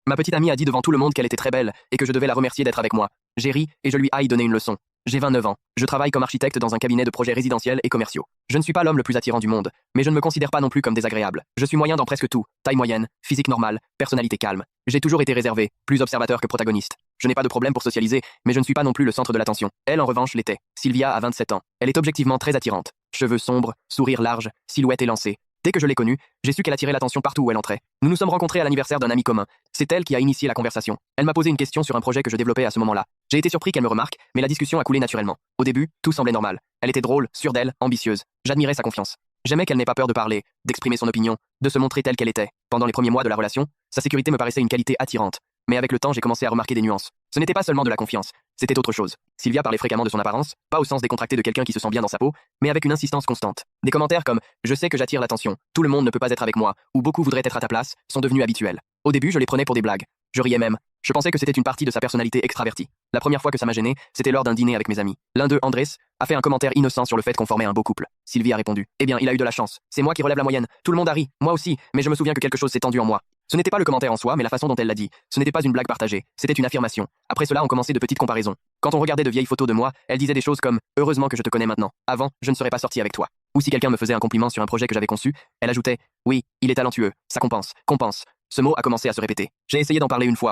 Ma petite amie a dit devant tout le monde qu'elle était très belle et que je devais la remercier d'être avec moi. J'ai ri et je lui ai donné une leçon. J'ai 29 ans. Je travaille comme architecte dans un cabinet de projets résidentiels et commerciaux. Je ne suis pas l'homme le plus attirant du monde, mais je ne me considère pas non plus comme désagréable. Je suis moyen dans presque tout. Taille moyenne, physique normale, personnalité calme. J'ai toujours été réservé, plus observateur que protagoniste. Je n'ai pas de problème pour socialiser, mais je ne suis pas non plus le centre de l'attention. Elle, en revanche, l'était. Sylvia a 27 ans. Elle est objectivement très attirante. Cheveux sombres, sourire large, silhouette élancée. Dès que je l'ai connue, j'ai su qu'elle attirait l'attention partout où elle entrait. Nous nous sommes rencontrés à l'anniversaire d'un ami commun. C'est elle qui a initié la conversation. Elle m'a posé une question sur un projet que je développais à ce moment-là. J'ai été surpris qu'elle me remarque, mais la discussion a coulé naturellement. Au début, tout semblait normal. Elle était drôle, sûre d'elle, ambitieuse. J'admirais sa confiance. J'aimais qu'elle n'ait pas peur de parler, d'exprimer son opinion, de se montrer telle qu'elle était. Pendant les premiers mois de la relation, sa sécurité me paraissait une qualité attirante. Mais avec le temps, j'ai commencé à remarquer des nuances. Ce n'était pas seulement de la confiance, c'était autre chose. Sylvia parlait fréquemment de son apparence, pas au sens décontracté de quelqu'un qui se sent bien dans sa peau, mais avec une insistance constante. Des commentaires comme « Je sais que j'attire l'attention, tout le monde ne peut pas être avec moi » ou « Beaucoup voudraient être à ta place » sont devenus habituels. Au début, je les prenais pour des blagues. Je riais même. Je pensais que c'était une partie de sa personnalité extravertie. La première fois que ça m'a gêné, c'était lors d'un dîner avec mes amis. L'un d'eux, Andrés, a fait un commentaire innocent sur le fait qu'on formait un beau couple. Sylvie a répondu « Eh bien, il a eu de la chance. C'est moi qui relève la moyenne. Tout le monde a ri, moi aussi, mais je me souviens que quelque chose s'est tendu en moi. » Ce n'était pas le commentaire en soi, mais la façon dont elle l'a dit. Ce n'était pas une blague partagée, c'était une affirmation. Après cela, on commençait de petites comparaisons. Quand on regardait de vieilles photos de moi, elle disait des choses comme « Heureusement que je te connais maintenant. Avant, je ne serais pas sortie avec toi. » Ou si quelqu'un me faisait un compliment sur un projet que j'avais conçu, elle ajoutait « Oui, il est talentueux. Ça compense. Compense. » Ce mot a commencé à se répéter. J'ai essayé d'en parler une fois,